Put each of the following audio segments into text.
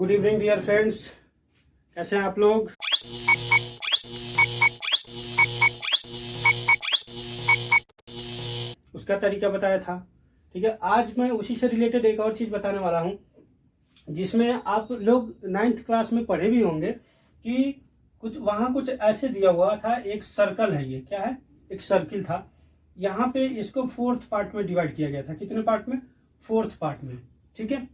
Good evening dear friends, कैसे हैं आप लोग। उसका तरीका बताया था। ठीक है, आज मैं उसी से रिलेटेड एक और चीज़ बताने वाला हूँ जिसमें आप लोग 9th क्लास में पढ़े भी होंगे कि कुछ ऐसे दिया हुआ था। एक सर्कल है, ये क्या है, एक सर्किल था। यहाँ पे इसको 4th पार्ट में डिवाइड किया गया था। कितने पार्ट में? 4th पार्ट में। ठीक है,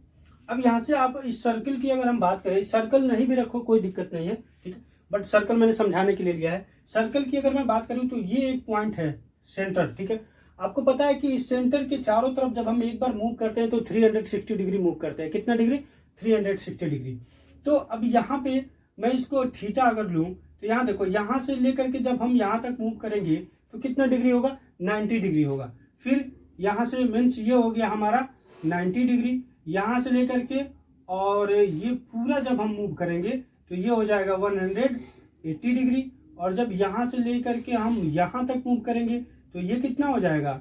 अब यहाँ से आप इस सर्किल की अगर हम बात करें, सर्कल नहीं भी रखो कोई दिक्कत नहीं है, ठीक है, बट सर्कल मैंने समझाने के लिए लिया है। सर्कल की अगर मैं बात करूँ तो ये एक पॉइंट है सेंटर। ठीक है, आपको पता है कि इस सेंटर के चारों तरफ जब हम एक बार मूव करते हैं तो 360 डिग्री मूव करते हैं। कितना डिग्री? 360 डिग्री। तो अब यहाँ पे मैं इसको थीटा अगर लूँ तो यहाँ देखो, यहाँ से लेकर के जब हम यहाँ तक मूव करेंगे तो कितना डिग्री होगा? 90 डिग्री होगा। फिर यहाँ से मीन्स ये हो गया हमारा 90 डिग्री, यहाँ से लेकर के और ये पूरा जब हम मूव करेंगे तो ये हो जाएगा 180 डिग्री। और जब यहाँ से लेकर के हम यहाँ तक मूव करेंगे तो ये कितना हो जाएगा?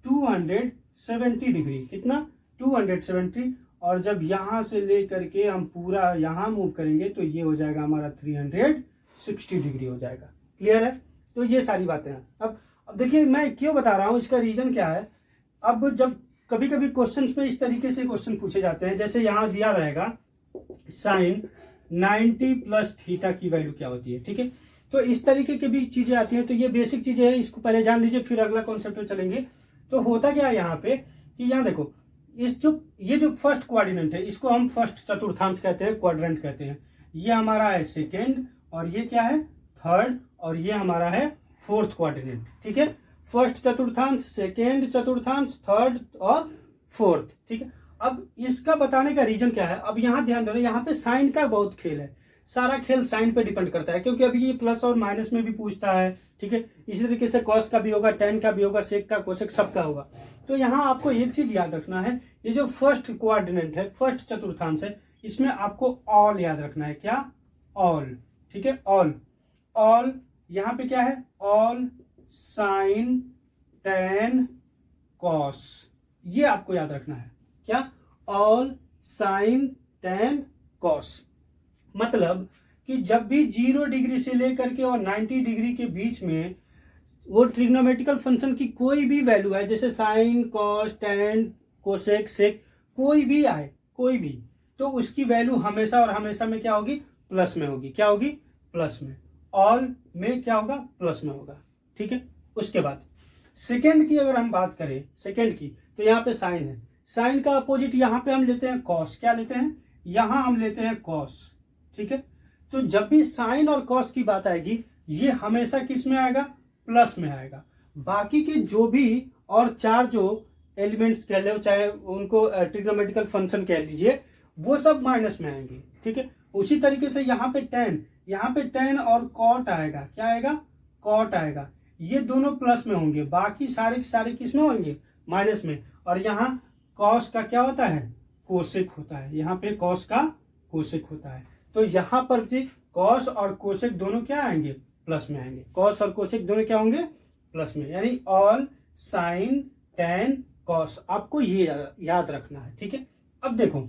270 डिग्री। कितना? 270। और जब यहाँ से लेकर के हम पूरा यहाँ मूव करेंगे तो ये हो जाएगा हमारा 360 डिग्री हो जाएगा। क्लियर है? तो ये सारी बातें हैं। अब देखिए मैं क्यों बता रहा हूँ, इसका रीजन क्या है। अब जब कभी कभी क्वेश्चन में इस तरीके से क्वेश्चन पूछे जाते हैं, जैसे यहाँ दिया रहेगा साइन 90 प्लस थीटा की वैल्यू क्या होती है। ठीक है, तो इस तरीके की भी चीजें आती हैं। तो ये बेसिक चीजें हैं, इसको पहले जान लीजिए, फिर अगला कॉन्सेप्ट पे चलेंगे। तो होता क्या है यहाँ पे कि यहाँ देखो, ये जो फर्स्ट क्वाड्रेंट है इसको हम फर्स्ट चतुर्थांश कहते हैं, क्वाड्रेंट कहते हैं। ये हमारा है सेकेंड, और ये क्या है? थर्ड, और ये हमारा है 4th क्वाड्रेंट। ठीक है, फर्स्ट चतुर्थांश, सेकेंड चतुर्थांश, थर्ड और 4th। ठीक है, अब इसका बताने का रीजन क्या है। अब यहाँ ध्यान देना, यहाँ पे साइन का बहुत खेल है। सारा खेल साइन पे डिपेंड करता है, क्योंकि अभी ये प्लस और माइनस में भी पूछता है। ठीक है, इसी तरीके से कॉस का भी होगा, टेन का भी होगा, सेक का, कोसेक सबका होगा। तो यहाँ आपको एक चीज याद रखना है, ये जो फर्स्ट क्वाड्रेंट है, फर्स्ट चतुर्थांश है, इसमें आपको ऑल याद रखना है। क्या? ऑल। ठीक है, ऑल। ऑल यहाँ पे क्या है? ऑल साइन टेन कॉस, ये आपको याद रखना है। क्या? All sine tan cos. मतलब कि जब भी 0 डिग्री से लेकर के और 90 डिग्री के बीच में वो ट्रिग्नोमेट्रिकल फंक्शन की कोई भी वैल्यू है, जैसे साइन, कॉस, टेन, कोसेक, सेक, कोई भी आए, कोई भी, तो उसकी वैल्यू हमेशा और हमेशा में क्या होगी? प्लस में होगी। क्या होगी? प्लस में। ऑल में क्या होगा? प्लस में होगा। ठीक है, उसके बाद सेकेंड की अगर हम बात करें, सेकेंड की, तो यहाँ पे साइन है। साइन का अपोजिट यहाँ पे हम लेते हैं कॉस। क्या लेते हैं? यहाँ हम लेते हैं कॉस। ठीक है, तो जब भी साइन और कॉस की बात आएगी, ये हमेशा किस में आएगा? प्लस में आएगा। बाकी के जो भी और चार जो एलिमेंट्स कह लो, चाहे उनको ट्रिग्नोमेट्रिकल फंक्शन कह लीजिए, वो सब माइनस में आएंगे। ठीक है, उसी तरीके से यहाँ पे टेन और कॉट आएगा। क्या आएगा? कॉट आएगा। ये दोनों प्लस में होंगे, बाकी सारे के सारे किस में होंगे? माइनस में। और यहाँ कॉस का क्या होता है? कोसेक होता है। यहाँ पे कॉस का कोसेक होता है। तो यहाँ पर भी कॉस और कोसेक दोनों क्या आएंगे? प्लस में आएंगे। कॉस और कोसेक दोनों क्या होंगे? प्लस में, यानी ऑल साइन टेन कॉस, आपको ये याद रखना है। ठीक है, अब देखो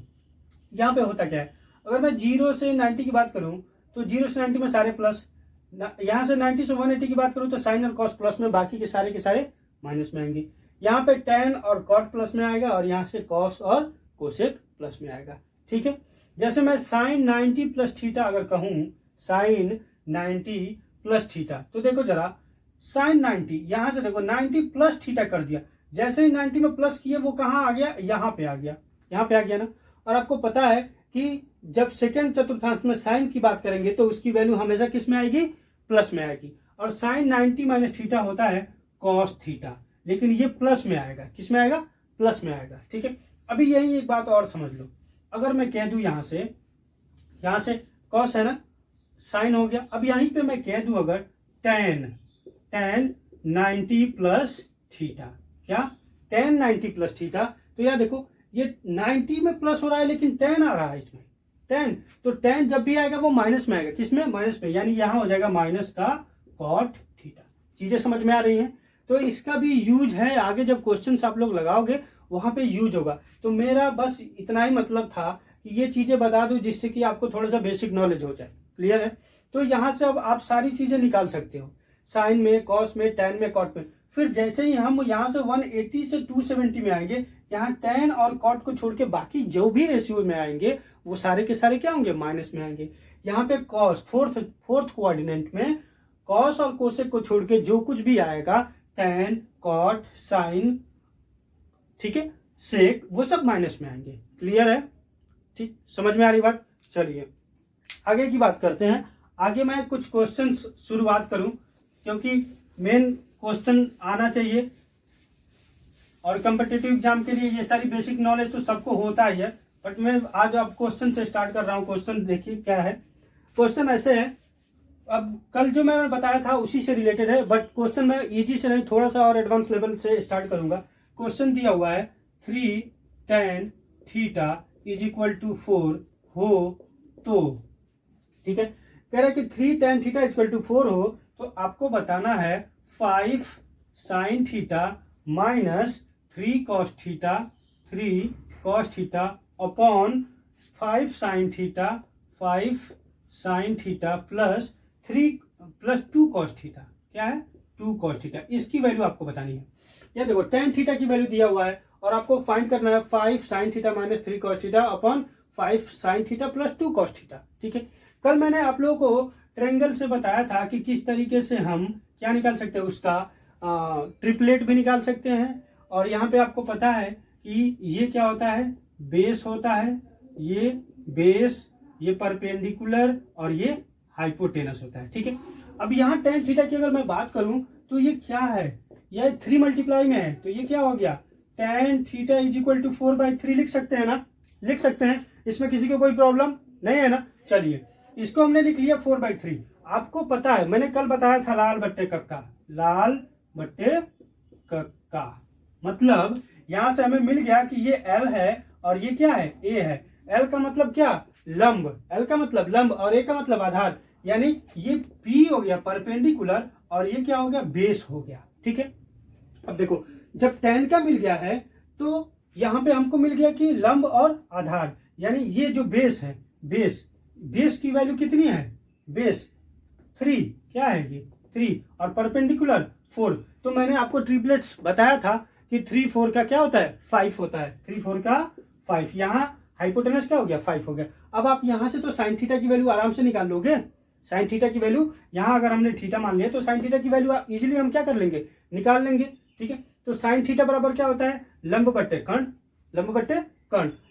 यहाँ पे होता क्या है, अगर मैं 0 से 90 की बात करूं तो 0 से 90 में सारे प्लस, यहाँ से 90 से 180 की बात करूं तो साइन और कॉस प्लस में, बाकी के सारे माइनस में आएंगे। यहाँ पे टेन और कॉट प्लस में आएगा, और यहाँ से कॉस और कोसेक प्लस में आएगा। ठीक है, जैसे मैं साइन 90 प्लस थीटा अगर कहूं, साइन 90 प्लस थीटा, तो देखो जरा, साइन 90, यहां से देखो 90 प्लस थीटा कर दिया, जैसे ही 90 में प्लस किए वो कहाँ आ गया? यहाँ पे आ गया। यहाँ पे आ गया ना। और आपको पता है कि जब सेकेंड चतुर्थांश में साइन की बात करेंगे तो उसकी वैल्यू हमेशा किस में आएगी? प्लस में आएगी। और साइन 90 माइनस थीटा होता है कॉस थीटा, लेकिन ये प्लस में आएगा। किस में आएगा? प्लस में आएगा। ठीक है, अभी यही एक बात और समझ लो, अगर मैं कह दूं यहाँ से कॉस है ना, साइन हो गया। अब यहीं पे मैं कह दूं अगर टेन 90 प्लस थीटा, क्या? टेन 90 प्लस थीटा, तो यार देखो ये 90 में प्लस हो रहा है लेकिन 10 आ रहा है इसमें, 10, तो 10 जब भी आएगा वो माइनस में आएगा। किसमें? माइनस में, यानी यहां हो जाएगा माइनस का कॉट थीटा। चीजें समझ में आ रही हैं? तो इसका भी यूज है, आगे जब क्वेश्चन आप लोग लगाओगे वहां पे यूज होगा। तो मेरा बस इतना ही मतलब था कि ये चीजें बता दूं जिससे कि आपको थोड़ा सा बेसिक नॉलेज हो जाए। क्लियर है? तो यहाँ से अब आप सारी चीजें निकाल सकते हो, साइन में, कॉस में, टैन में, कॉट में। फिर जैसे ही हम यहाँ से 180 से 270 में आएंगे, यहाँ टैन और कॉट को छोड़ के बाकी जो भी रेशियो में आएंगे वो सारे के सारे क्या होंगे, माइनस में आएंगे। यहाँ पे कॉस फोर्थ कोऑर्डिनेट में कॉस और कोसेक को छोड़ के जो कुछ भी आएगा, टैन, कॉट, साइन, ठीक है, सेक, वो सब माइनस में आएंगे। क्लियर है? ठीक, समझ में आ रही बात? चलिए आगे की बात करते हैं। आगे मैं कुछ क्वेश्चन शुरुआत करूं, क्योंकि मेन क्वेश्चन आना चाहिए और कम्पिटिटिव एग्जाम के लिए ये सारी बेसिक नॉलेज तो सबको होता ही है, बट मैं आज अब क्वेश्चन से स्टार्ट कर रहा हूं। क्वेश्चन देखिए क्या है। क्वेश्चन ऐसे है, अब कल जो मैंने बताया था उसी से रिलेटेड है, बट क्वेश्चन मैं इजी से नहीं, थोड़ा सा और एडवांस लेवल से स्टार्ट करूंगा। क्वेश्चन दिया हुआ है 3 tan theta is equal to 4 हो तो, ठीक है, कह रहा है कि 3 tan theta is equal to 4 हो तो आपको बताना है 5 sin theta minus 3 cos theta upon 5 sin theta plus 2 cos theta. क्या है? 2 cos थीटा। इसकी वैल्यू आपको बतानी है। ये देखो tan थीटा की वैल्यू दिया हुआ है और आपको फाइंड करना है 5 sin theta minus 3 cos theta upon 5 sin theta plus 2 cos theta. ठीक है, कल मैंने आप लोगों को ट्रायंगल से बताया था कि किस तरीके से हम क्या निकाल सकते हैं, उसका ट्रिपलेट भी निकाल सकते हैं। और यहाँ पे आपको पता है कि ये क्या होता है, बेस होता है, ये बेस, ये परपेंडिकुलर और ये हाइपोटेनस होता है। ठीक है, अब यहाँ tan थीटा की अगर मैं बात करूं तो ये क्या है, यह 3 मल्टीप्लाई में है, तो ये क्या हो गया, tan theta is equal to 4/3 लिख सकते हैं ना, लिख सकते हैं, इसमें किसी को कोई प्रॉब्लम नहीं है ना। चलिए इसको हमने लिख लिया 4/3। आपको पता है मैंने कल बताया था लाल बट्टे कक्का, मतलब यहां से हमें मिल गया कि ये L है और ये क्या है, A है। L का मतलब क्या, लंब, L का मतलब लंब और A का मतलब आधार, यानी ये P हो गया परपेंडिकुलर और ये क्या हो गया, बेस हो गया। ठीक है, अब देखो जब tan का मिल गया है तो यहां पे हमको मिल गया कि लंब और आधार, यानी ये जो बेस है, बेस की वैल्यू कितनी है, बेस 3, क्या है ये 3 और परपेंडिकुलर 4। तो मैंने आपको ट्रिपलेट्स बताया था कि 3 4 का क्या होता है, 5 होता है, 3 4 का 5। यहाँ हाइपोटेनस क्या हो गया, 5 हो गया। अब आप यहां से तो साइन थीटा की वैल्यू आराम से निकाल लोगे। साइन थीटा की वैल्यू यहाँ अगर हमने थीटा मान लिया तो साइन थीटा की वैल्यू इजिली हम क्या कर लेंगे, निकाल लेंगे। ठीक है, तो साइन थीटा बराबर क्या होता है, लंब बट्टे कर्ण।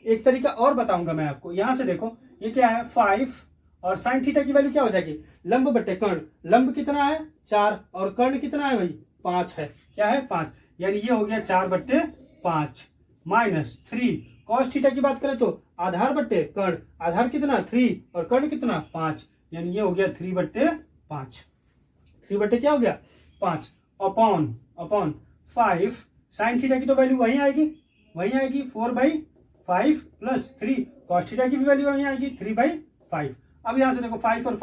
एक तरीका और बताऊंगा मैं आपको, यहां से देखो ये क्या है 5 और साइन थीटा की वैल्यू क्या हो जाएगी, लंब बट्टे कर्ण। लंब कितना है 4 और कर्ण कितना है भाई 5 है, क्या है 5, यानी ये हो गया 4/5 माइनस 3। कॉस थीटा की बात करें तो आधार बट्टे कर्ण, आधार कितना 3 और कर्ण कितना 5, यानी ये हो गया 3/5। 3 बट्टे क्या हो गया 5 अपॉन 5 साइन थीटा की तो वैल्यू वही आएगी 4/5 प्लस 3, कॉस थीटा की भी वैल्यू वही आएगी 3/5। अब यहां से देखो 5 और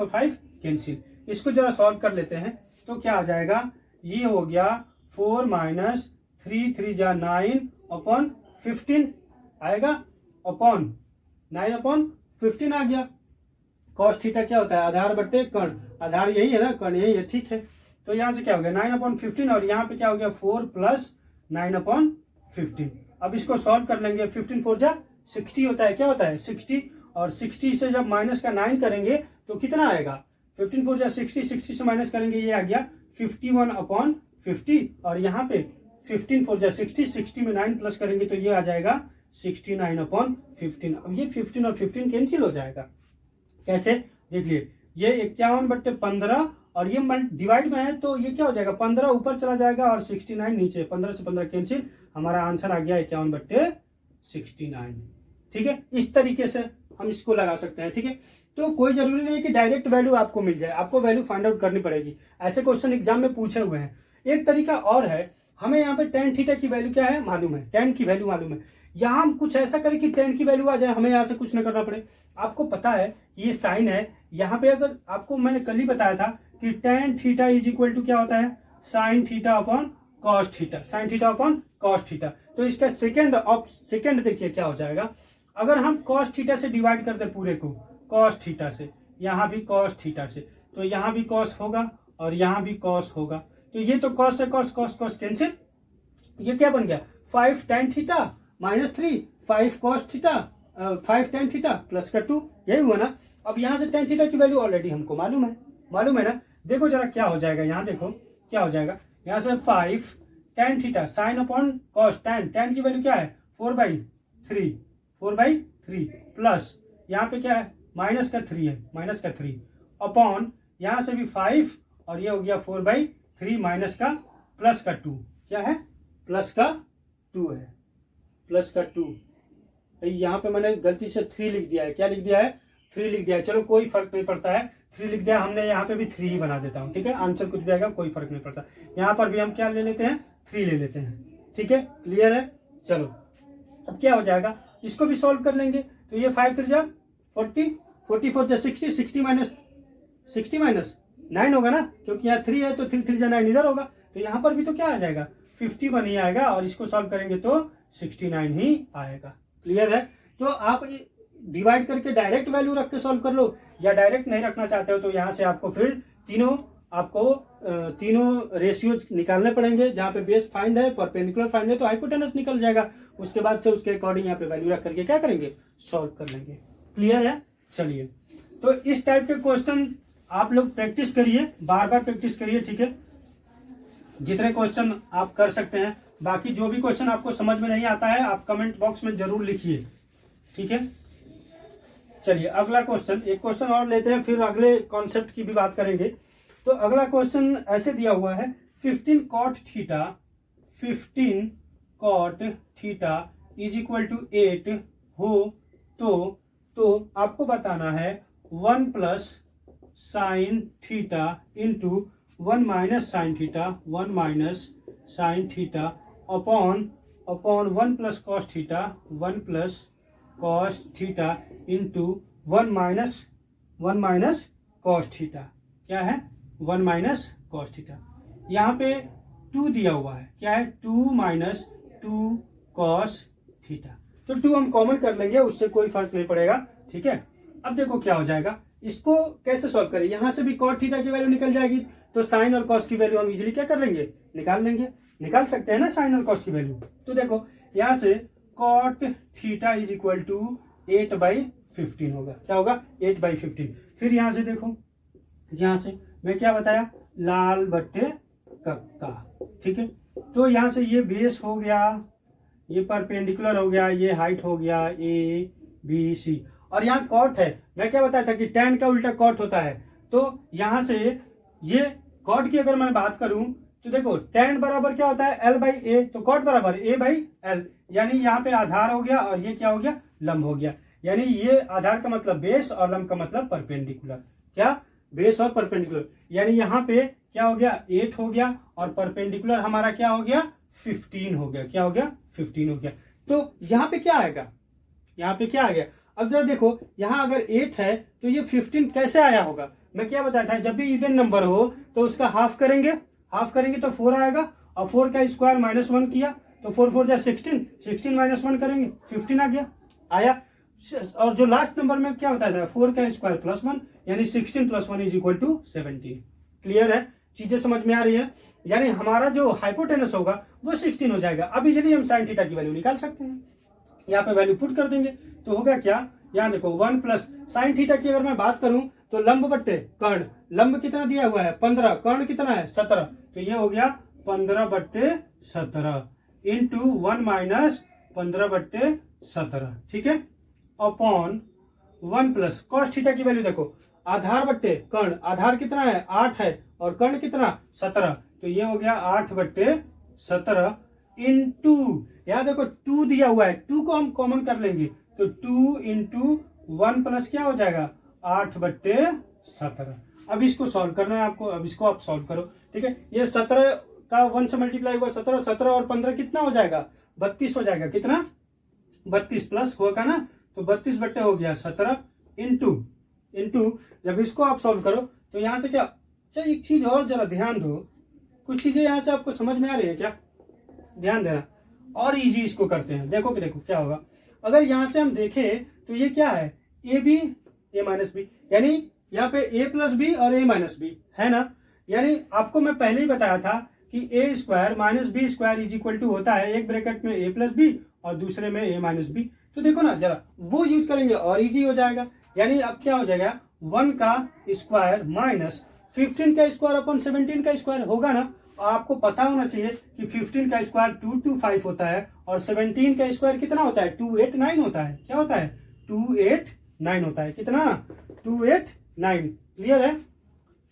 5 कैंसिल, इसको जरा सॉल्व कर लेते हैं तो क्या आ जाएगा, ये हो गया 4 माइनस 3 3 जा 9 अपॉन 15 आएगा, अपॉन 9 अपॉन 15 आ गया। कॉस थीटा क्या होता है, आधार बट्टे कर्ण, आधार यही है ना, कर्ण यही है। ठीक है, तो यहां से क्या हो गया 9/15 और यहाँ पे क्या हो गया 4 प्लस 9/15। अब इसको सॉल्व कर लेंगे, 15 4 जा 60 होता है, क्या होता है 60, और 60 से जब माइनस का 9 करेंगे तो कितना आएगा, 15 4 जा 60, 60 से माइनस करेंगे ये आ गया 51/50 और यहाँ पे 15 4 जा 60, 60 में 9 प्लस करेंगे तो ये आ जाएगा 69/15। अब ये 15 और 15 कैंसिल हो जाएगा, कैसे देखिए, ये 51/15 और ये डिवाइड में है तो ये क्या हो जाएगा 15 ऊपर चला जाएगा और 69 नीचे, 15 से 15 कैंसिल, हमारा आंसर आ गया 51/69। ठीक है, इस तरीके से हम इसको लगा सकते हैं। ठीक है, तो कोई जरूरी नहीं है कि डायरेक्ट वैल्यू आपको मिल जाए, आपको वैल्यू फाइंड आउट करनी पड़ेगी। ऐसे क्वेश्चन एग्जाम में पूछे हुए हैं। एक तरीका और है, हमें यहाँ पे tan थीटा की वैल्यू क्या है मालूम है, tan की वैल्यू मालूम है, यहाँ हम कुछ ऐसा करें कि tan की वैल्यू आ जाए, हमें यहाँ से कुछ न करना पड़े। आपको पता है ये साइन है, यहाँ पे अगर आपको मैंने कल ही बताया था कि tan theta is equal to क्या होता है, sine theta upon cos theta, sine theta upon cos theta. तो इसका सेकंड देखिए क्या हो जाएगा, अगर हम कॉस थीटा से डिवाइड कर दे पूरे को, कॉस थीटा से, यहाँ भी कॉस थीटा से, तो यहाँ भी कॉस होगा और यहाँ भी कॉस होगा, तो ये तो कॉस से कॉस, कॉस कॉस कैंसिल, ये क्या बन गया 5 tan theta minus 3, 5 cos theta 5 tan theta plus का 2, यही हुआ ना। अब यहाँ से tan थीटा की वैल्यू ऑलरेडी हमको मालूम है ना। देखो जरा क्या हो जाएगा, यहाँ देखो क्या हो जाएगा, यहाँ से 5 tan theta sine upon cos, tan की वैल्यू क्या है 4/3 प्लस यहाँ पे क्या है माइनस का 3 है, माइनस का 3 अपॉन यहाँ से भी 5 और ये हो गया 4/3 माइनस का प्लस का 2, क्या है प्लस का 2 है, प्लस का 2। यहाँ पे मैंने गलती से 3 लिख दिया है, क्या लिख दिया है 3 लिख दिया है, चलो कोई फर्क नहीं पड़ता है, 3 लिख दिया हमने, यहाँ पे भी 3 ही बना देता हूँ, ठीक है, आंसर कुछ भी आएगा कोई फर्क नहीं पड़ता। यहाँ पर भी हम क्या ले लेते हैं 3 ले लेते हैं, ठीक है, क्लियर है। चलो अब क्या हो जाएगा, इसको भी सॉल्व कर लेंगे, तो ये 5 3 जा 40, 44 जा 60, 60 माइनस 9 होगा ना, क्योंकि यहाँ 3 है तो 3 3 जा 9 इधर होगा, तो यहाँ पर भी तो क्या आ जाएगा 51 ही आएगा, और इसको सॉल्व करेंगे तो 69 ही आएगा, क्लियर है। तो आप डिवाइड करके डायरेक्ट वैल्यू रख के सॉल्व कर लो, या डायरेक्ट नहीं रखना चाहते हो तो यहाँ से आपको फिर तीनों रेशियो निकालने पड़ेंगे, जहाँ पे बेस फाइंड है, परपेंडिकुलर फाइंड है, तो हाइपोटेनस निकल जाएगा, उसके बाद से उसके अकॉर्डिंग यहाँ पे वैल्यू रख करके क्या करेंगे सॉल्व कर लेंगे, क्लियर है। चलिए तो इस टाइप के क्वेश्चन आप लोग प्रैक्टिस करिए, बार बार प्रैक्टिस करिए, ठीक है, जितने क्वेश्चन आप कर सकते हैं। बाकी जो भी क्वेश्चन आपको समझ में नहीं आता है आप कमेंट बॉक्स में जरूर लिखिए, ठीक है। चलिए अगला क्वेश्चन, एक क्वेश्चन और लेते हैं, फिर अगले कॉन्सेप्ट की भी बात करेंगे। तो अगला क्वेश्चन ऐसे दिया हुआ है 15 cot theta is equal to 8 हो तो आपको बताना है 1 plus sine theta into 1 minus sine theta, 1 minus sine theta upon 1 plus cos theta, 1 plus cos theta into 1 minus cos theta, क्या है 1 माइनस कॉस थीटा। यहाँ पे 2 दिया हुआ है, क्या है 2 माइनस 2 कॉस थीटा, तो 2 हम कॉमन कर लेंगे, उससे कोई फर्क नहीं पड़ेगा, ठीक है। अब देखो क्या हो जाएगा, इसको कैसे सॉल्व करें, यहाँ से भी कॉट थीटा की वैल्यू निकल जाएगी, तो साइन और कॉस की वैल्यू हम इजीली क्या कर लेंगे निकाल सकते हैं ना साइन और कॉस की वैल्यू। तो देखो यहाँ से cot theta is equal to 8/15 होगा, क्या होगा 8/15। फिर यहाँ से देखो, यहाँ से मैं क्या बताया लाल बट्टे कक्का, ठीक है, तो यहाँ से ये बेस हो गया, ये परपेंडिकुलर हो गया, ये हाइट हो गया ABC, और यहाँ कॉट है, मैं क्या बताया था कि tan का उल्टा कॉट होता है, तो यहाँ से ये कॉट की अगर मैं बात करूं तो देखो tan बराबर क्या होता है L/A, तो कॉट बराबर A/L, यानी यहाँ पे आधार हो गया और ये क्या हो गया लंब हो गया, यानी ये आधार का मतलब बेस और लंब का मतलब परपेंडिकुलर, क्या बेस और परपेंडिकुलर, यानी यहाँ पे क्या हो गया 8 हो गया और परपेंडिकुलर हमारा क्या हो गया 15 हो गया, क्या हो गया 15 हो गया। तो यहाँ पे क्या आएगा, यहाँ पे क्या आ गया, अब जरा देखो यहाँ अगर 8 है तो ये 15 कैसे आया होगा, मैं क्या बताया था जब भी इवन नंबर हो तो उसका हाफ करेंगे तो 4 आएगा, और 4 का स्क्वायर -1 किया तो 4 4 जा 16, 16 -1 करेंगे 15 आ गया आया। और जो लास्ट नंबर में क्या बताया था 4 का स्क्वायर +1, यानी 16 + 1 इज इक्वल टू 17, क्लियर है, चीजें समझ में आ रही है। यानी हमारा जो हाइपोटेनस होगा वो 16 हो जाएगा। अब इजीली हम साइन थीटा की वैल्यू निकाल सकते हैं, यहाँ पे वैल्यू पुट कर देंगे तो होगा क्या, यहाँ देखो 1 प्लस साइन थीटा की अगर मैं बात करूं तो लंब बट्टे कर्ण, लंब कितना दिया हुआ है 15, कर्ण कितना है 17, तो ये हो गया 15/17 इंटू 1 माइनस 15/17, ठीक है, अपॉन 1 प्लस कॉस थीटा की वैल्यू देखो आधार बट्टे कर्ण, आधार कितना है 8 है और कर्ण कितना 17, तो ये हो गया 8/17 इंटू यहाँ देखो 2 दिया हुआ है, 2 को हम कॉमन कर लेंगे तो 2 इंटू 1 प्लस क्या हो जाएगा 8/17। अब इसको सॉल्व करना है आपको, अब इसको आप सॉल्व करो, ठीक है। ये 17 का 1 से मल्टीप्लाई हुआ 17, 17 और 15 कितना हो जाएगा 32 हो जाएगा, कितना 32 प्लस होगा ना, तो 32 बट्टे हो गया 17 इंटू जब इसको आप सॉल्व करो तो यहाँ से क्या, अच्छा एक चीज और जरा ध्यान दो, कुछ चीजें यहाँ से आपको समझ में आ रही है क्या, ध्यान देना, और इजी इसको करते हैं, देखो कि देखो क्या होगा। अगर यहाँ से हम देखें तो ये क्या है, A B A minus B, यानी यहाँ पे ए प्लस बी और ए माइनस बी है ना। यानी आपको मैं पहले ही बताया था कि A square minus B square is equal to होता है एक ब्रैकेट में ए प्लस बी और दूसरे में ए माइनस बी। तो देखो ना जरा वो यूज करेंगे और इजी हो जाएगा। यानी अब क्या हो जाएगा, 1 का स्क्वायर माइनस 15 का स्क्वायर अपन 17 का स्क्वायर होगा ना। और आपको पता होना चाहिए कि 15 का स्क्वायर 225 होता है और 17 का स्क्वायर कितना होता है, 289 होता है। क्या होता है, 289 होता है। कितना, 289। क्लियर है।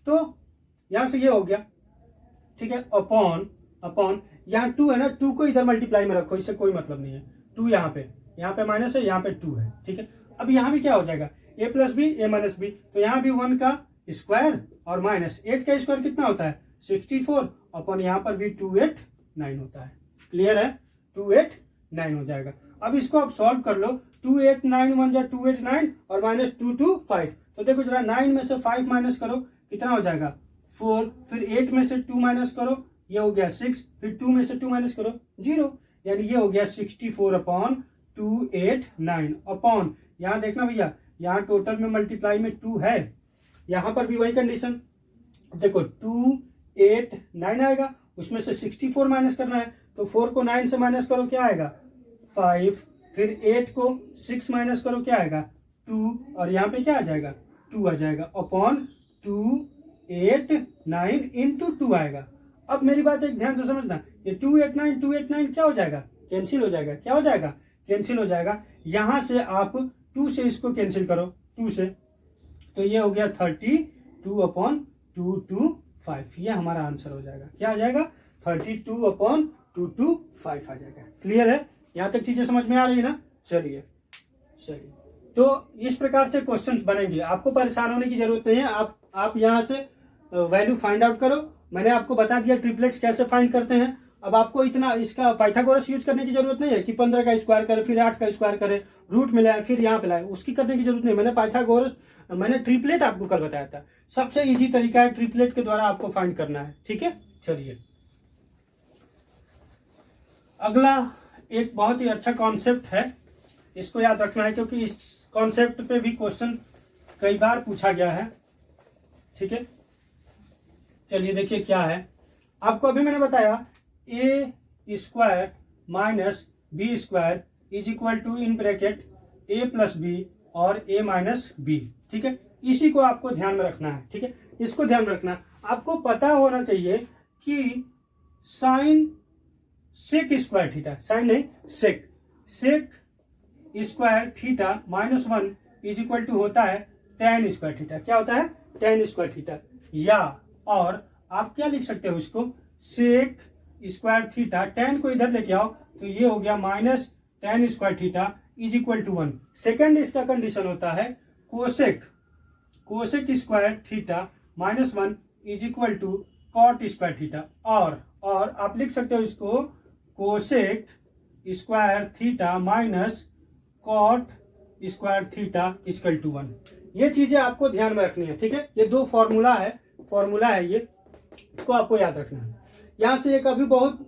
तो यहां से ये हो गया, ठीक है। अपॉन अपॉन यहाँ 2 है ना, 2 को इधर मल्टीप्लाई में रखो, इससे कोई मतलब नहीं है। 2 यहाँ पे माइनस है, यहाँ पे 2 है, ठीक है। अब यहाँ भी क्या हो जाएगा, ए plus B A minus B, तो यहाँ भी 1 का स्क्वायर और माइनस 8 का स्क्वायर कितना होता है, 64 अपन यहाँ पर भी 289 होता है। क्लियर है, 289 हो जाएगा। अब इसको आप सॉल्व कर लो, 289 1 जा 289 और माइनस 225। तो देखो जरा 9 में से 5 माइनस करो, कितना हो जाएगा 4, फिर 8 में से 2 माइनस करो, ये हो गया 6, फिर 2 में से 2 माइनस करो 0, यानी ये हो गया 64 अपॉन 289 अपॉन, यहाँ देखना भैया यहाँ टोटल में मल्टीप्लाई में 2 है, यहाँ पर भी वही कंडीशन। देखो 289 आएगा, उसमें से 64 माइनस करना है, तो 4 को 9 से माइनस करो क्या आएगा 5, फिर 8 को 6 माइनस करो क्या आएगा 2, और यहाँ पे क्या आ जाएगा 2 आ जाएगा अपॉन 289 इंटू 2 आएगा। अब मेरी बात एक ध्यान से समझना, ये 289 क्या हो जाएगा, कैंसिल हो जाएगा। क्या हो जाएगा, कैंसिल हो जाएगा। यहां से आप 2 से इसको कैंसिल करो, 2 से, तो ये हो गया 32 अपॉन 225, ये हमारा आंसर हो जाएगा। क्या आ जाएगा, 32 अपॉन 225 आ जाएगा। क्लियर है, यहां तक चीजें समझ में आ रही है ना। चलिए तो इस प्रकार से क्वेश्चंस बनेंगे, आपको परेशान होने की जरूरत नहीं है। आप यहां से वैल्यू फाइंड आउट करो। मैंने आपको बता दिया ट्रिपलेट्स कैसे फाइंड करते हैं। अब आपको इतना इसका पाइथागोरस यूज करने की जरूरत नहीं है कि 15 का स्क्वायर करे फिर 8 का स्क्वायर करे रूट में लाए फिर यहाँ पे लाए, उसकी करने की जरूरत नहीं। मैंने ट्रिपलेट आपको कल बताया था, सबसे इजी तरीका है ट्रिपलेट के द्वारा आपको फाइंड करना है। ठीक है, चलिए अगला एक बहुत ही अच्छा कॉन्सेप्ट है, इसको याद रखना है क्योंकि इस कॉन्सेप्ट पे भी क्वेश्चन कई बार पूछा गया है। ठीक है, चलिए देखिए क्या है। आपको अभी मैंने बताया A square minus B square is equal to in bracket A plus B और ए माइनस बी। ठीक है, इसी को आपको ध्यान में रखना है। ठीक है, इसको ध्यान में रखना। आपको पता होना चाहिए कि sine sec square theta, sine नहीं sec square theta minus 1 is equal to होता है टेन स्क्वायर थीटा। क्या होता है, टेन स्क्वायर थीटा। या और आप क्या लिख सकते हो इसको, सेक स्क्वायर थीटा, टेन को इधर लेके आओ तो ये हो गया minus tan square theta is equal to 1। Second इसका कंडीशन होता है cosec square theta minus 1 is equal to cot square theta. और आप लिख सकते हो इसको cosec square theta minus cot square theta equal to 1। ये चीजें आपको ध्यान में रखनी है। ठीक है, ये दो फॉर्मूला है ये, इसको आपको याद रखना है। यहाँ से एक अभी बहुत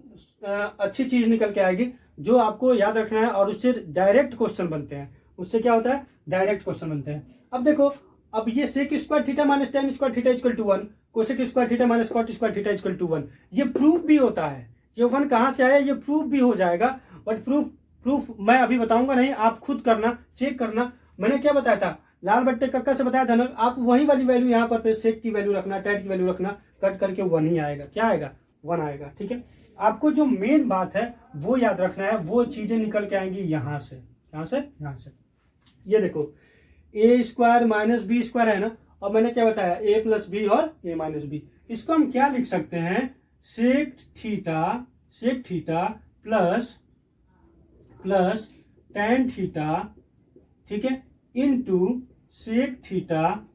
अच्छी चीज निकल के आएगी जो आपको याद रखना है और उससे डायरेक्ट क्वेश्चन बनते हैं। उससे क्या होता है, डायरेक्ट क्वेश्चन बनते हैं। अब देखो, अब ये sec square theta minus tan square theta equal to 1, cosec square theta minus cot square theta equal to 1, ये प्रूफ भी होता है। ये 1 कहाँ से आया, ये प्रूफ भी हो जाएगा। बट प्रूफ मैं अभी बताऊंगा नहीं, आप खुद करना, चेक करना। मैंने क्या बताया था, लाल बट्टे कक्का से बताया था ना, आप वही वाली वैल्यू यहाँ पर सेक की वैल्यू रखना, टेन की वैल्यू रखना, कट करके 1 ही आएगा। क्या आएगा, 1 आएगा। ठीक है, आपको जो मेन बात है वो याद रखना है, वो चीजें निकल के आएंगी यहाँ से। यहाँ से ये देखो, ए स्क्वायर माइनस बी स्क्वायर है ना, और मैंने क्या बताया, ए प्लस बी और ए माइनस बी। इसको हम क्या लिख सकते हैं, sec theta plus tan theta, ठीक है, into sec theta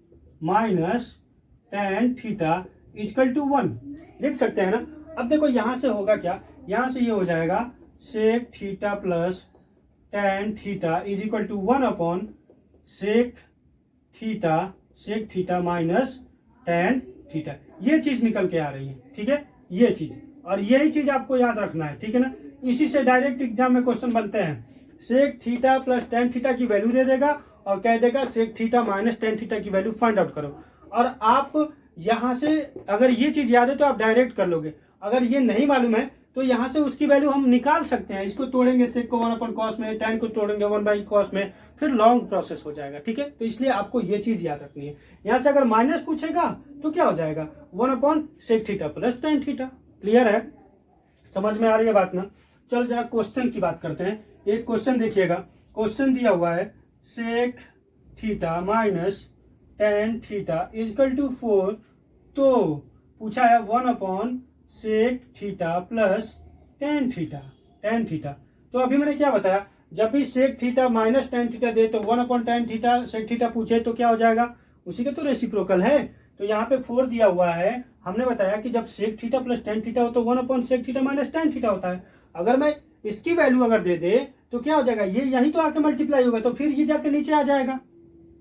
minus tan theta equal to 1 लिख सकते हैं ना। अब देखो यहां से होगा क्या, यहां से ये हो जाएगा sec theta plus tan theta is equal to 1 upon sec theta minus tan theta. ये चीज निकल के आ रही है। ठीक है, ये चीज, और यही चीज आपको याद रखना है। ठीक है ना, इसी से डायरेक्ट एग्जाम में क्वेश्चन बनते हैं। Sec theta plus tan theta की वैल्यू दे देगा और कह देगा sec theta minus tan theta की वैल्यू फाइंड आउट करो। और आप यहाँ से अगर ये चीज याद है तो आप डायरेक्ट कर लोगे, अगर ये नहीं मालूम है तो यहाँ से उसकी वैल्यू हम निकाल सकते हैं। इसको तोड़ेंगे सेक को 1/cos में, टेन को तोड़ेंगे 1/cos में, फिर लॉन्ग प्रोसेस हो जाएगा। ठीक है, तो इसलिए आपको ये चीज याद रखनी है। यहाँ से अगर माइनस पूछेगा तो क्या हो जाएगा 1/sec theta plus tan theta. Clear है, समझ में आ रही है बात ना। चल जरा क्वेश्चन की बात करते हैं। एक क्वेश्चन देखिएगा, क्वेश्चन दिया हुआ है sec theta minus tan theta is equal to 4, तो पूछा है 1/sec theta plus tan theta. तो अभी मैंने क्या बताया, जब भी sec theta minus tan theta दे तो 1/tan थीटा सेक थीटा पूछे तो क्या हो जाएगा, उसी का तो रेसिप्रोकल है। तो यहाँ पे 4 दिया हुआ है, हमने बताया कि जब sec theta plus tan theta हो तो 1/sec theta minus tan theta होता है। अगर मैं इसकी वैल्यू अगर दे दे तो क्या हो जाएगा, ये यहीं तो आके मल्टीप्लाई होगा, तो फिर ये जाके नीचे आ जाएगा।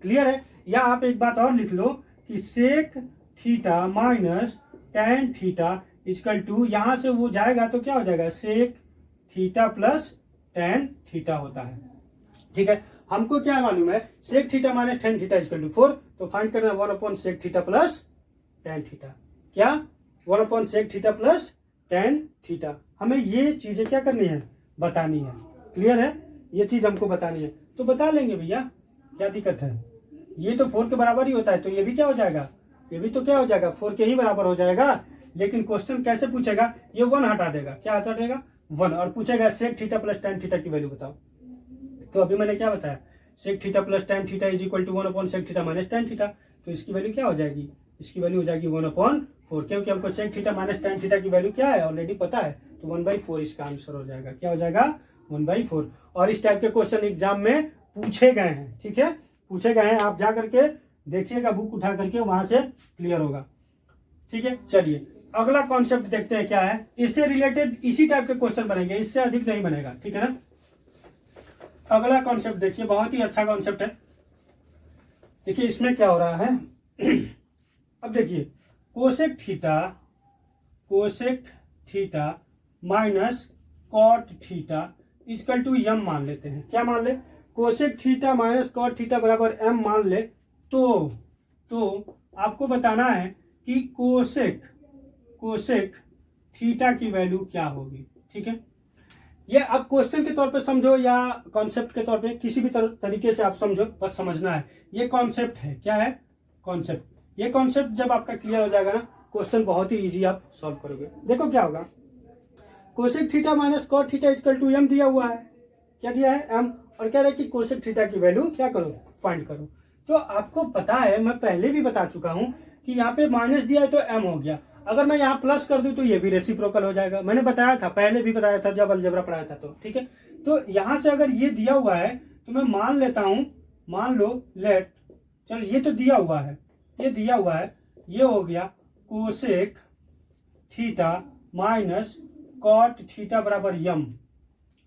क्लियर है। या आप एक बात और लिख लो कि sec theta minus tan theta equal to, यहां से वो जाएगा तो क्या हो जाएगा sec theta plus tan theta होता है। ठीक है, हमको क्या मालूम है sec theta minus tan theta equal to 4, तो फाइंड करना 1/sec theta plus tan theta. क्या 1/sec theta plus tan theta. हमें ये चीजें क्या करनी है, बतानी है। क्लियर है, ये चीज हमको बतानी है तो बता लेंगे भैया, क्या दिक्कत है। ये तो 4 के बराबर ही होता है, तो ये भी क्या हो जाएगा, ये भी तो क्या हो जाएगा 4 के ही बराबर हो जाएगा। लेकिन क्वेश्चन कैसे पूछेगा, ये 1 हटा देगा, क्या हटा देगा 1, और पूछेगा sec theta plus tan theta की वैल्यू बताओ। तो अभी मैंने क्या बताया, sec theta plus tan theta is equal to 1/sec theta minus tan theta, तो इसकी वैल्यू क्या हो जाएगी, इसकी वैल्यू हो जाएगी 1/4, क्योंकि हमको sec theta minus tan theta की वैल्यू क्या है ऑलरेडी पता है, तो 1/4 इसका आंसर हो जाएगा। क्या हो जाएगा 1/4। और इस टाइप के क्वेश्चन एग्जाम में पूछे गए हैं। ठीक है, पूछे गए हैं, आप जा करके देखिएगा, बुक उठा करके वहां से क्लियर होगा। ठीक है, चलिए अगला कॉन्सेप्ट देखते हैं क्या है। इससे रिलेटेड इसी टाइप के क्वेश्चन बनेंगे, इससे अधिक नहीं बनेगा। ठीक है ना। अगला कॉन्सेप्ट देखिए, बहुत ही अच्छा कॉन्सेप्ट है। देखिए इसमें क्या हो रहा है अब देखिए cosec theta minus cot theta equal to M मान लेते हैं। क्या मान ले, cosec theta minus cot theta बराबर एम मान ले, तो आपको बताना है कि कोसेक थीटा की वैल्यू क्या होगी। ठीक है, ये आप क्वेश्चन के तौर पे समझो या कॉन्सेप्ट के तौर पे, किसी भी तरीके से आप समझो, बस समझना है ये कॉन्सेप्ट है। क्या है कॉन्सेप्ट, ये कॉन्सेप्ट जब आपका क्लियर हो जाएगा ना, क्वेश्चन बहुत ही इजी आप सॉल्व करोगे। देखो क्या होगा, cosec theta minus cot theta equal to M दिया हुआ है। क्या दिया है, एम, और कह रहे हैं कि कोसेक थीटा की वैल्यू क्या करो, फाइंड करो। तो आपको पता है, मैं पहले भी बता चुका हूं कि यहाँ पे माइनस दिया है तो एम हो गया, अगर मैं यहाँ प्लस कर दूं तो ये भी रेसिप्रोकल हो जाएगा। मैंने बताया था, पहले भी बताया था जब अलजेब्रा पढ़ाया था तो। ठीक है, तो यहां से अगर ये दिया हुआ है तो मैं मान लेता हूं, मान लो लेट, चलो ये तो दिया हुआ है, ये दिया हुआ है, ये हो गया cosec theta minus cot theta बराबर यम।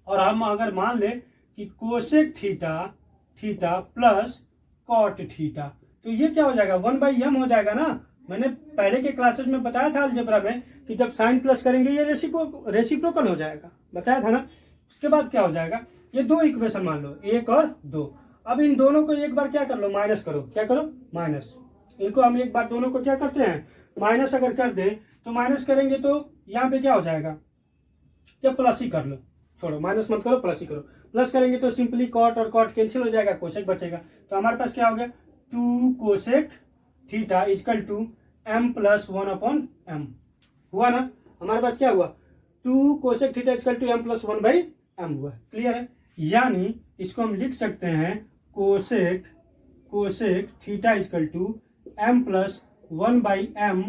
और हम अगर मान ले कि cosec theta plus cot theta, तो ये क्या हो जाएगा 1/m हो जाएगा ना। मैंने पहले के क्लासेस में बताया था अलजेब्रा में कि जब साइन प्लस करेंगे ये रेसिप्रोकल हो जाएगा, बताया था ना। उसके बाद क्या हो जाएगा, ये दो इक्वेशन मान लो, 1 और 2। अब इन दोनों को एक बार क्या कर लो, माइनस करो। क्या करो, माइनस। इनको हम एक बार दोनों को क्या करते हैं, माइनस अगर कर दे तो माइनस करेंगे तो यहाँ पे क्या हो जाएगा, या प्लस ही कर लो, छोड़ो माइनस मत करो, प्लस ही करो। प्लस करेंगे तो सिंपली कॉट और कॉट कैंसिल हो जाएगा, कोसेक बचेगा। तो हमारे पास क्या हो गया 2 cosec theta equal to m plus 1/m हुआ ना। हमारे पास क्या हुआ 2 cosec theta equal to m plus 1/m हुआ। क्लियर है, यानी इसको हम लिख सकते हैं cosec theta equal to m plus 1/m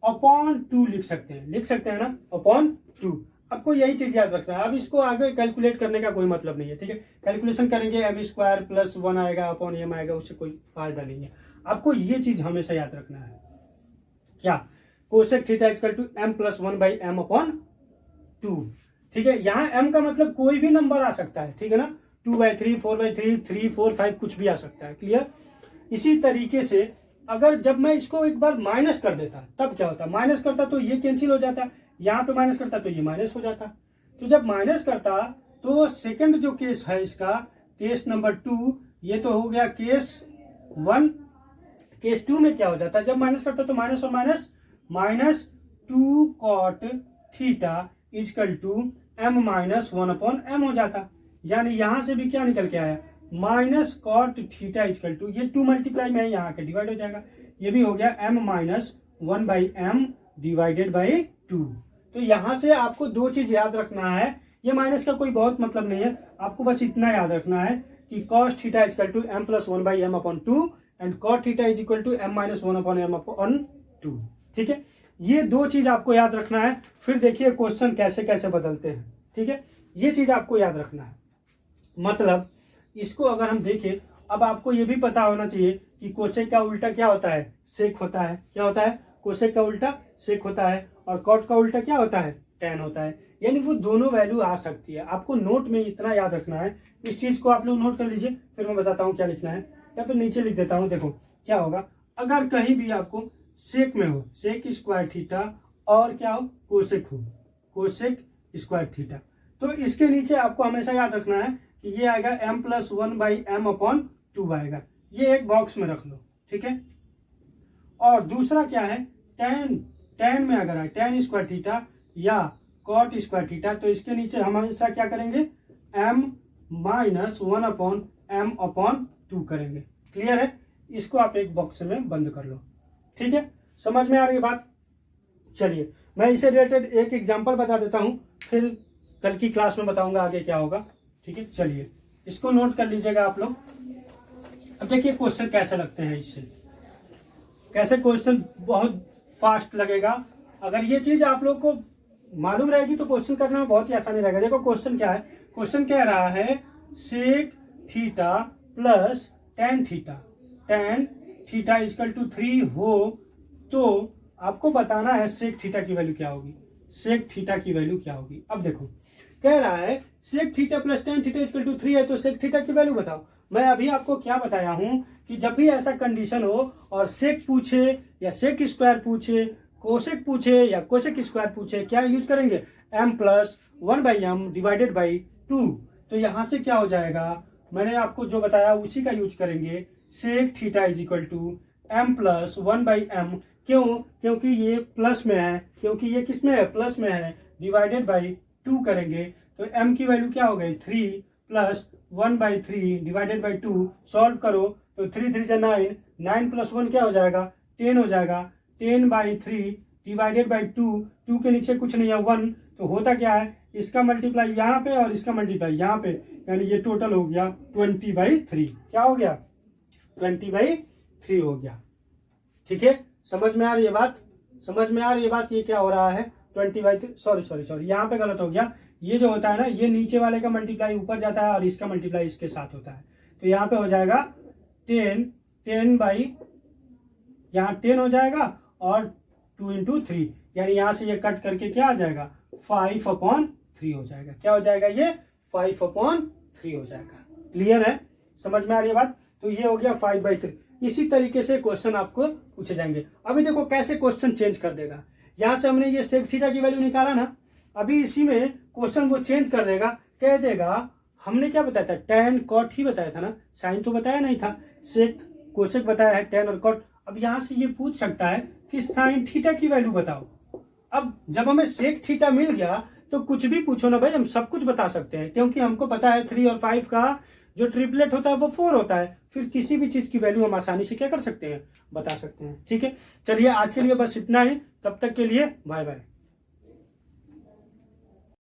upon 2 लिख सकते हैं ना, अपॉन 2। आपको यही चीज याद रखना है। अब इसको आगे कैलकुलेट करने का कोई मतलब नहीं है। ठीक है, कैलकुलेशन करेंगे m² प्लस 1 आएगा अपॉन m आएगा, उससे कोई फायदा नहीं है। आपको ये चीज हमेशा याद रखना है, क्या cosec theta equal to m plus 1/m upon 2। ठीक है, यहाँ m का मतलब कोई भी नंबर आ सकता है। ठीक है ना, 2/3, 4/3, 3, 4, 5 कुछ भी आ सकता है। क्लियर। इसी तरीके से अगर जब मैं इसको एक बार माइनस कर देता तब क्या होता, माइनस करता तो ये कैंसिल हो जाता, यहाँ पे माइनस करता तो ये माइनस हो जाता। तो जब माइनस करता तो सेकंड जो केस है इसका, केस नंबर 2, ये तो हो गया केस 1। केस 2 में क्या हो जाता है, जब माइनस करता है तो माइनस और minus, minus 2 cot theta is equal to m minus 1/m हो जाता। यानी यहां से भी क्या निकल के आया, minus cot theta is equal to, ये 2 मल्टीप्लाई में यहाँ के डिवाइड हो जाएगा, ये भी हो गया m minus 1/m divided by 2। तो यहां से आपको दो चीज याद रखना है, ये माइनस का कोई बहुत मतलब नहीं है, आपको बस इतना याद रखना है कि cos theta is equal to m plus 1/m/2 and cot theta is equal to m minus 1/m/2। ठीक है, ये दो चीज आपको याद रखना है। फिर देखिए क्वेश्चन कैसे कैसे बदलते हैं। ठीक है, ये चीज आपको याद रखना है। मतलब इसको अगर हम देखें, अब आपको ये भी पता होना चाहिए कि कोसेक का उल्टा क्या होता है, सेक होता है। क्या होता है, कोसेक का उल्टा सेक होता है, और कॉट का उल्टा क्या होता है, टैन होता है। यानी वो दोनों वैल्यू आ सकती है। आपको नोट में इतना याद रखना है, इस चीज को आप लोग नोट कर लीजिए, फिर मैं बताता हूँ क्या लिखना है, या फिर नीचे लिख देता हूँ। देखो क्या होगा, अगर कहीं भी आपको सेक में हो सेक स्क्वायर थीटा और क्या हो कोसेक हो कोसेक स्क्वायर थीटा, तो इसके नीचे आपको हमेशा याद रखना है कि ये आएगा m प्लस 1/m/2 आएगा। ये एक बॉक्स में रख लो। ठीक है, और दूसरा क्या है, टैन में अगर है टैन स्क्वायर थीटा या कॉट स्क्वायर थीटा, तो इसके नीचे हम हमेशा क्या करेंगे, m माइनस 1/m/2 करेंगे। क्लियर है, इसको आप एक बॉक्स में बंद कर लो। ठीक है, समझ में आ रही है बात। चलिए मैं इसे रिलेटेड एक एग्जांपल बता देता हूं, फिर कल की क्लास में बताऊंगा आगे क्या होगा। ठीक है, चलिए इसको नोट कर लीजिएगा आप लोग। अब देखिए क्वेश्चन कैसे लगते हैं, इससे कैसे क्वेश्चन बहुत फास्ट लगेगा। अगर ये चीज आप लोग को मालूम रहेगी तो क्वेश्चन करने में बहुत ही आसानी रहेगा। देखो क्वेश्चन क्या है, क्वेश्चन कह रहा है sec theta plus tan theta is equal to 3 हो, तो आपको बताना है सेक थीटा की वैल्यू क्या होगी, सेक थीटा की वैल्यू क्या होगी। अब देखो कह रहा है sec theta plus tan theta is equal to 3 है, तो सेक थीटा की वैल्यू बताओ। मैं अभी आपको क्या बताया हूं कि जब भी ऐसा कंडीशन हो और सेक पूछे या सेक स्क्वायर पूछे, कोसेक पूछे या कोसेक स्क्वायर पूछे, क्या यूज करेंगे, m plus 1/m divided by 2। तो यहां से क्या हो जाएगा, मैंने आपको जो बताया उसी का यूज करेंगे, sec theta is equal to m plus 1/m। क्यों, क्योंकि ये प्लस में है, क्योंकि ये किस में है, प्लस में है, डिवाइडेड बाई 2 करेंगे। तो m की वैल्यू क्या हो गई, 3 प्लस 1/3 डिवाइडेड बाई 2। सॉल्व करो तो 3 3 जा 9, 9 प्लस 1 क्या हो जाएगा, 10 हो जाएगा। 10/3 डिवाइडेड बाई 2 के नीचे कुछ नहीं है 1, तो होता क्या है, इसका मल्टीप्लाई यहाँ पे और इसका मल्टीप्लाई यहाँ पे, यानी ये टोटल हो गया 20/3। क्या हो गया, 20/3 हो गया। ठीक है, समझ में आ रही है बात, समझ में आ रही है बात। ये क्या हो रहा है, 20/3, सॉरी यहाँ पे गलत हो गया। ये जो होता है ना, ये नीचे वाले का मल्टीप्लाई ऊपर जाता है और इसका मल्टीप्लाई इसके साथ होता है। तो यहाँ पे हो जाएगा 10 बाई, यहाँ 10 हो जाएगा और 2 इंटू 3, यानी यहाँ से ये कट करके क्या आ जाएगा, 5/3 हो जाएगा। क्या हो जाएगा, ये 5/3 हो जाएगा। क्लियर है, समझ में आ रही है बात। तो ये हो गया 5/3। इसी तरीके से क्वेश्चन आपको पूछे जाएंगे। अभी देखो कैसे क्वेश्चन चेंज कर देगा। यहां से हमने ये सेक थीटा की वैल्यू निकाला ना, अभी इसी में क्वेश्चन वो चेंज कर देगा, कह देगा हमने क्या बताया था, टैन कॉट ही बताया था ना, साइन तो बताया नहीं था, सेक कोसेक बताया है, टैन और कॉट। अब यहां से ये पूछ सकता है कि साइन थीटा की वैल्यू बताओ। अब जब हमें सेक थीटा मिल गया तो कुछ भी पूछो ना भाई, हम सब कुछ बता सकते हैं, क्योंकि हमको पता है 3 और 5 का जो ट्रिपलेट होता है वो 4 होता है। फिर किसी भी चीज की वैल्यू हम आसानी से क्या कर सकते हैं, बता सकते हैं। ठीक है, चलिए आज के लिए बस इतना ही, तब तक के लिए बाय बाय।